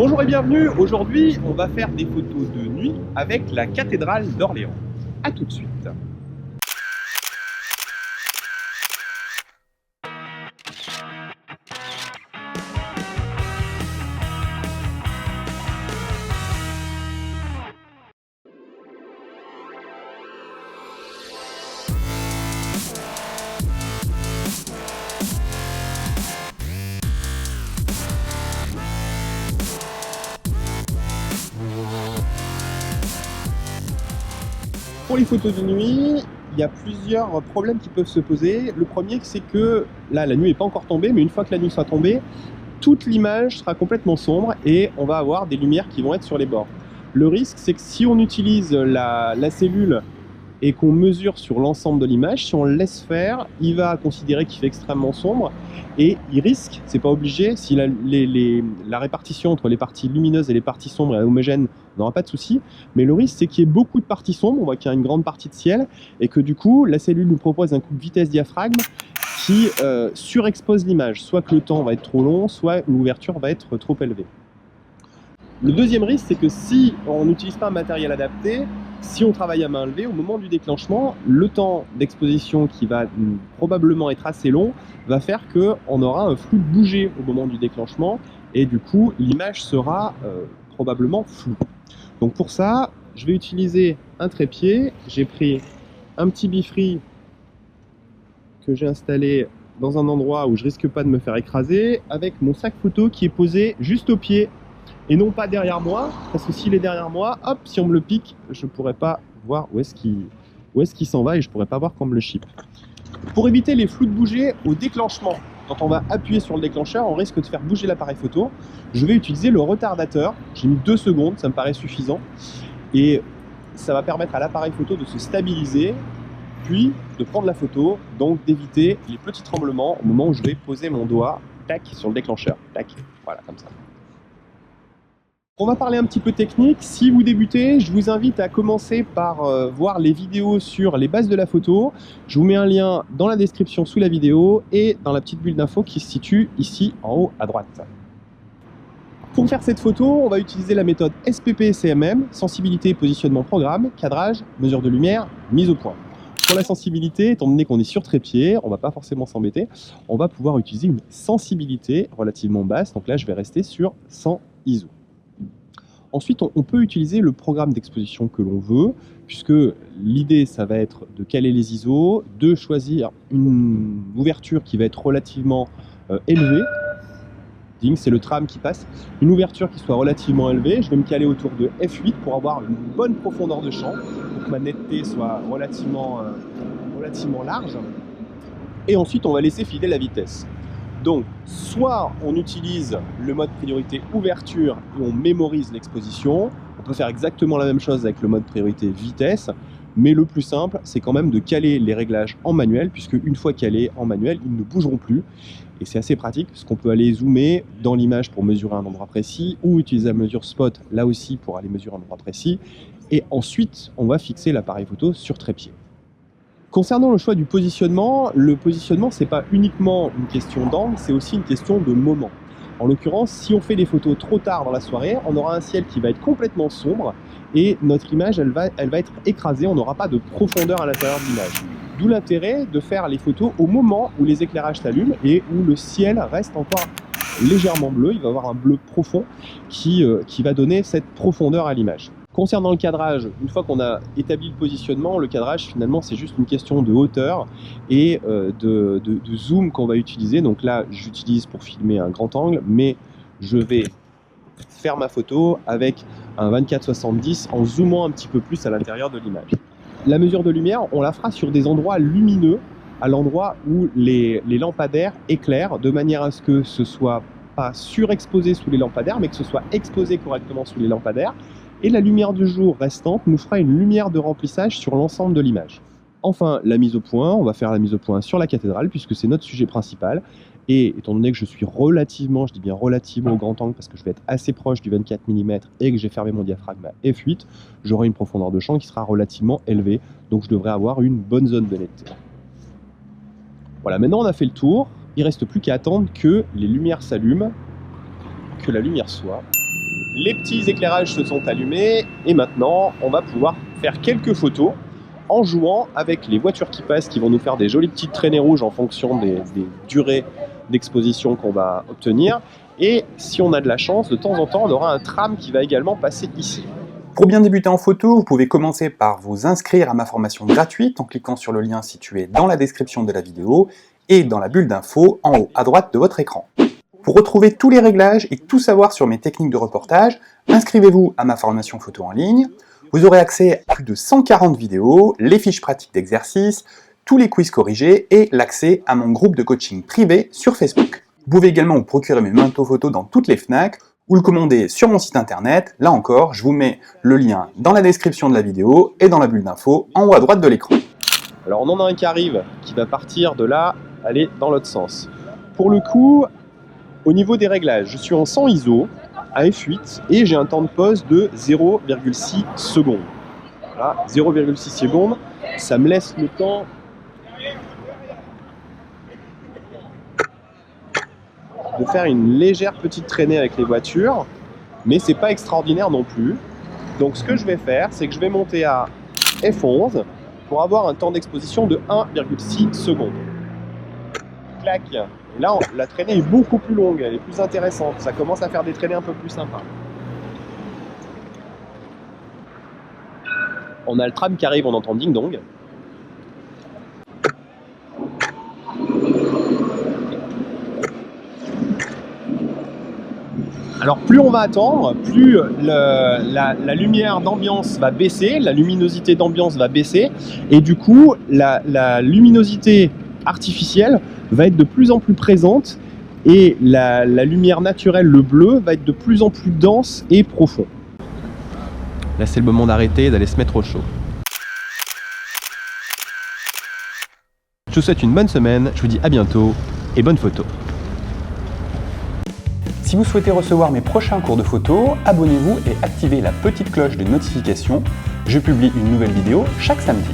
Bonjour et bienvenue, aujourd'hui on va faire des photos de nuit avec la cathédrale d'Orléans. A tout de suite. Pour les photos de nuit, il y a plusieurs problèmes qui peuvent se poser. Le premier, c'est que là, la nuit n'est pas encore tombée, mais une fois que la nuit sera tombée, toute l'image sera complètement sombre et on va avoir des lumières qui vont être sur les bords. Le risque, c'est que si on utilise la cellule et qu'on mesure sur l'ensemble de l'image, si on le laisse faire, il va considérer qu'il fait extrêmement sombre et il risque, c'est pas obligé, si la répartition entre les parties lumineuses et les parties sombres est homogène, on n'aura pas de souci, mais le risque c'est qu'il y ait beaucoup de parties sombres, on voit qu'il y a une grande partie de ciel et que du coup la cellule nous propose un coup de vitesse diaphragme qui surexpose l'image, soit que le temps va être trop long, soit l'ouverture va être trop élevée. Le deuxième risque, c'est que si on n'utilise pas un matériel adapté, si on travaille à main levée, au moment du déclenchement, le temps d'exposition qui va probablement être assez long va faire qu'on aura un flou de bouger au moment du déclenchement et du coup l'image sera probablement floue. Donc pour ça, je vais utiliser un trépied. J'ai pris un petit bifri que j'ai installé dans un endroit où je risque pas de me faire écraser avec mon sac photo qui est posé juste au pied et non pas derrière moi, parce que s'il est derrière moi, hop, si on me le pique, je ne pourrais pas voir où est-ce qu'il s'en va et je ne pourrais pas voir quand on me le chip. Pour éviter les flous de bouger au déclenchement, quand on va appuyer sur le déclencheur, on risque de faire bouger l'appareil photo. Je vais utiliser le retardateur. J'ai mis 2 secondes, ça me paraît suffisant. Et ça va permettre à l'appareil photo de se stabiliser, puis de prendre la photo, donc d'éviter les petits tremblements au moment où je vais poser mon doigt, tac, sur le déclencheur. Tac, voilà, comme ça. On va parler un petit peu technique. Si vous débutez, je vous invite à commencer par voir les vidéos sur les bases de la photo. Je vous mets un lien dans la description sous la vidéo et dans la petite bulle d'infos qui se situe ici en haut à droite. Pour faire cette photo, on va utiliser la méthode SPP-CMM, sensibilité, positionnement, programme, cadrage, mesure de lumière, mise au point. Pour la sensibilité, étant donné qu'on est sur trépied, on ne va pas forcément s'embêter, on va pouvoir utiliser une sensibilité relativement basse. Donc là, je vais rester sur 100 ISO. Ensuite, on peut utiliser le programme d'exposition que l'on veut, puisque l'idée, ça va être de caler les ISO, de choisir une ouverture qui va être relativement élevée. Ding, c'est le tram qui passe. Une ouverture qui soit relativement élevée. Je vais me caler autour de F8 pour avoir une bonne profondeur de champ, pour que ma netteté soit relativement large. Et ensuite, on va laisser filer la vitesse. Donc, soit on utilise le mode priorité ouverture et on mémorise l'exposition. On peut faire exactement la même chose avec le mode priorité vitesse, mais le plus simple, c'est quand même de caler les réglages en manuel, puisque une fois calés en manuel, ils ne bougeront plus. Et c'est assez pratique, parce qu'on peut aller zoomer dans l'image pour mesurer un endroit précis, ou utiliser la mesure spot, là aussi, pour aller mesurer un endroit précis. Et ensuite, on va fixer l'appareil photo sur trépied. Concernant le choix du positionnement, le positionnement, c'est pas uniquement une question d'angle, c'est aussi une question de moment. En l'occurrence, si on fait des photos trop tard dans la soirée, on aura un ciel qui va être complètement sombre et notre image, elle va être écrasée, on n'aura pas de profondeur à l'intérieur de l'image. D'où l'intérêt de faire les photos au moment où les éclairages s'allument et où le ciel reste encore légèrement bleu. Il va avoir un bleu profond qui va donner cette profondeur à l'image. Concernant le cadrage, une fois qu'on a établi le positionnement, le cadrage finalement c'est juste une question de hauteur et de zoom qu'on va utiliser. Donc là j'utilise pour filmer un grand angle, mais je vais faire ma photo avec un 24-70 en zoomant un petit peu plus à l'intérieur de l'image. La mesure de lumière, on la fera sur des endroits lumineux, à l'endroit où les lampadaires éclairent, de manière à ce que ce soit pas surexposé sous les lampadaires, mais que ce soit exposé correctement sous les lampadaires. Et la lumière du jour restante nous fera une lumière de remplissage sur l'ensemble de l'image. Enfin, la mise au point, on va faire la mise au point sur la cathédrale puisque c'est notre sujet principal. Et étant donné que je suis relativement, je dis bien relativement au grand angle parce que je vais être assez proche du 24 mm et que j'ai fermé mon diaphragme à F8, j'aurai une profondeur de champ qui sera relativement élevée. Donc je devrais avoir une bonne zone de netteté. Voilà, maintenant on a fait le tour. Il ne reste plus qu'à attendre que les lumières s'allument, que la lumière soit. Les petits éclairages se sont allumés et maintenant on va pouvoir faire quelques photos en jouant avec les voitures qui passent, qui vont nous faire des jolies petites traînées rouges en fonction des durées d'exposition qu'on va obtenir. Et si on a de la chance, de temps en temps, on aura un tram qui va également passer ici. Pour bien débuter en photo, vous pouvez commencer par vous inscrire à ma formation gratuite en cliquant sur le lien situé dans la description de la vidéo et dans la bulle d'infos en haut à droite de votre écran. Pour retrouver tous les réglages et tout savoir sur mes techniques de reportage, inscrivez-vous à ma formation photo en ligne. Vous aurez accès à plus de 140 vidéos, les fiches pratiques d'exercices, tous les quiz corrigés et l'accès à mon groupe de coaching privé sur Facebook. Vous pouvez également vous procurer mes manteaux photos dans toutes les Fnac ou le commander sur mon site internet. Là encore, je vous mets le lien dans la description de la vidéo et dans la bulle d'infos en haut à droite de l'écran. Alors on en a un qui arrive, qui va partir de là, aller dans l'autre sens. Pour le coup, au niveau des réglages, je suis en 100 ISO, à f8, et j'ai un temps de pause de 0,6 secondes. Voilà, 0,6 secondes, ça me laisse le temps de faire une légère petite traînée avec les voitures, mais c'est pas extraordinaire non plus. Donc ce que je vais faire, c'est que je vais monter à F11 pour avoir un temps d'exposition de 1,6 secondes. Clac. Et là, la traînée est beaucoup plus longue, elle est plus intéressante. Ça commence à faire des traînées un peu plus sympas. On a le tram qui arrive, on entend ding dong. Alors plus on va attendre, plus la lumière d'ambiance va baisser, la luminosité d'ambiance va baisser, et du coup la luminosité artificielle va être de plus en plus présente, et la lumière naturelle, le bleu, va être de plus en plus dense et profond. Là c'est le moment d'arrêter et d'aller se mettre au chaud. Je vous souhaite une bonne semaine, je vous dis à bientôt, et bonne photo. Si vous souhaitez recevoir mes prochains cours de photo, abonnez-vous et activez la petite cloche de notification. Je publie une nouvelle vidéo chaque samedi.